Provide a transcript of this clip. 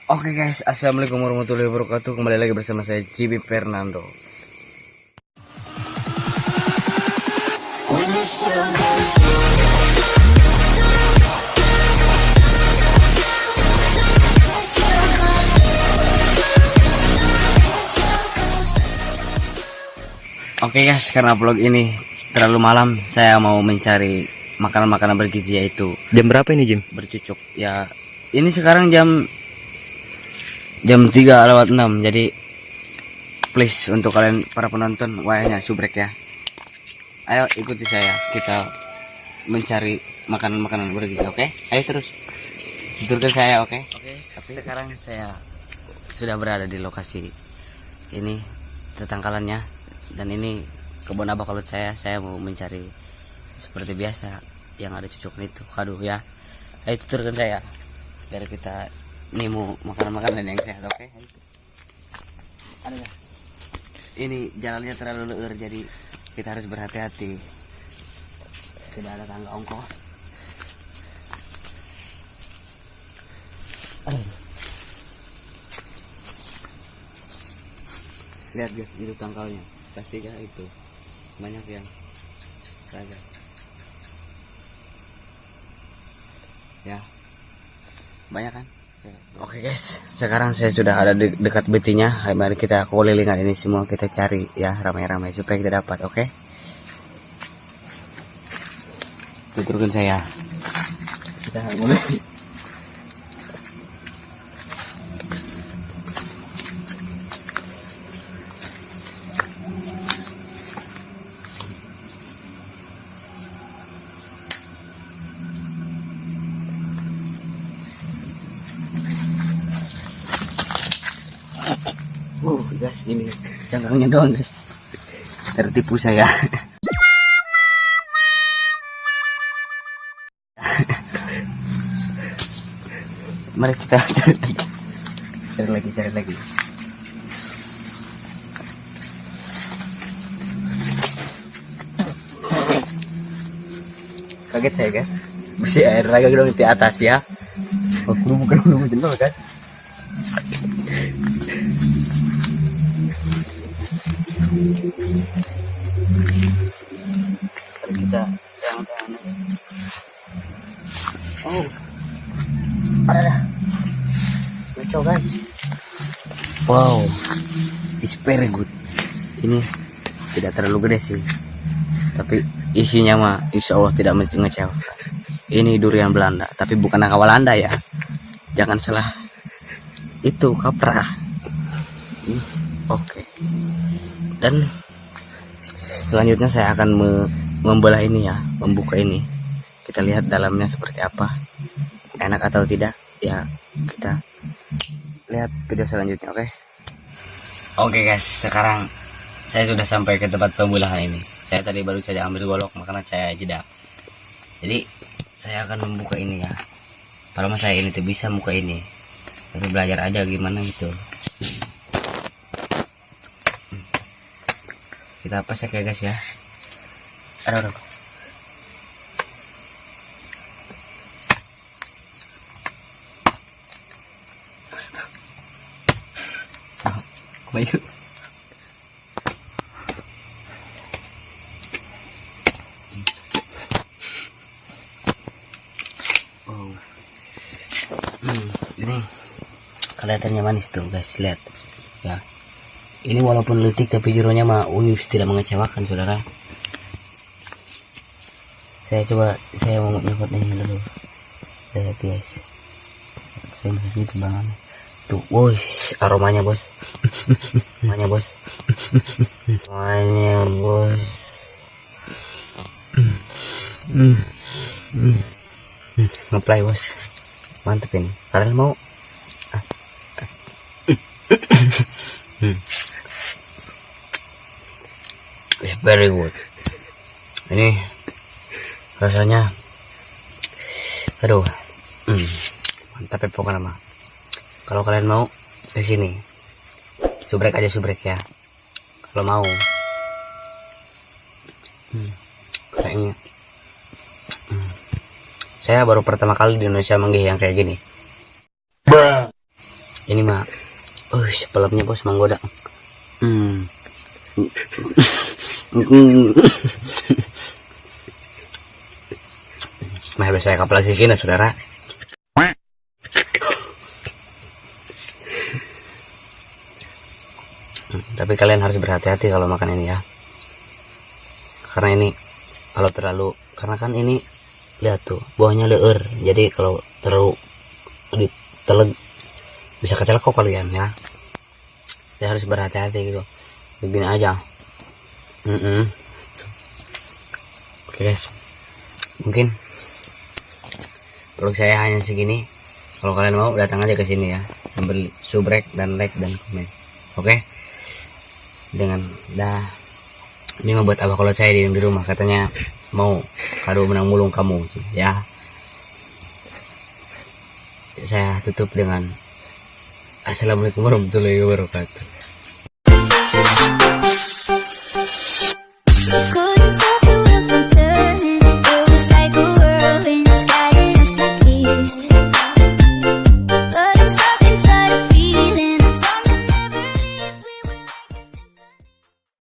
Oke guys, assalamualaikum warahmatullahi wabarakatuh. Kembali lagi bersama saya Cibi Fernando. Oke guys, karena vlog ini terlalu malam, saya mau mencari makanan-makanan bergizi, yaitu Jam berapa ini, Jim? bercucuk. Ya, ini sekarang jam 3:06. Jadi please untuk kalian para penonton, wayangnya subrek ya. Ayo ikuti saya, kita mencari makanan-makanan bergizi, oke? Ayo terus tuturkan saya, oke? Tapi sekarang saya sudah berada di lokasi ini, tetangkalannya. Dan ini kebun abah kalau saya mau mencari seperti biasa yang ada cucuknya itu. Aduh ya, ayo tuturkan saya biar kita nemu makanan-makanan yang sehat, oke? Ada nggak? Ini jalannya terlalu leueur, jadi kita harus berhati-hati. Tidak ada tangga ongkos. Aduh. Lihat guys, itu tangkalnya. Pastinya itu banyak yang raga. Ya, banyak kan? Oke guys, sekarang saya sudah ada di dekat betinya. Mari kita kelilingan ini semua, kita cari ya ramai-ramai supaya kita dapat, oke? Tuturkan saya. Kita mulai. Guys, ini cangkangnya doang guys, tertipu saya. Mari kita cari lagi. Kaget saya guys, bersih air lagi dong di atas ya. Aku bukan jenuh kan. Kita oh ada lucu guys. Wow, is very good. Ini tidak terlalu gede sih, tapi isinya mah insya Allah tidak mengecewakan. Ini durian Belanda, tapi bukan nangka Walanda ya, jangan salah, itu kaprah. Oke. Dan selanjutnya saya akan membelah ini ya, membuka ini. Kita lihat dalamnya seperti apa, enak atau tidak ya. Kita lihat video selanjutnya, oke? Oke guys, sekarang saya sudah sampai ke tempat pembelahan ini. Saya tadi baru saja ambil golok, makanya saya jeda. Jadi saya akan membuka ini ya. Kalau saya ini tuh bisa buka ini, tapi belajar aja gimana gitu. Kita pasek ya guys ya. Aduh. Bayu. Oh. Ini kelihatannya manis tuh guys, lihat ya. Ini walaupun letik tapi jeronya mah uyus, tidak mengecewakan saudara. Saya mau nyokotnya dulu. Lihat guys. Saya masih gitu banget. Tuh, bos, aromanya bos. Aromanya bos. Aromanya bos. Ngeplay bos. Mantep ini. Kalian mau? It's very good. Ini rasanya, aduh, mantap ya pokoknya mah. Kalau kalian mau ke sini, subrek aja subrek ya. Kalau mau, kayaknya, saya baru pertama kali di Indonesia manggih yang kayak gini. Ini mah pelepnya bos menggoda. Mah bisa kapal sih kini saudara. Tapi kalian harus berhati-hati kalau makan ini ya, karena ini kalau terlalu, karena kan ini lihat tuh buahnya leur, jadi kalau terlalu diteleg bisa kecelakau kalian ya. Saya harus berhati-hati gitu, begini aja. Oke guys, mungkin vlog saya hanya segini. Kalau kalian mau datang aja ke sini ya, memberi subrek dan like dan komen. Oke, dengan ini membuat abah kalau saya di rumah katanya mau kado menang mulung kamu ya. Saya tutup dengan assalamualaikum warahmatullahi wabarakatuh.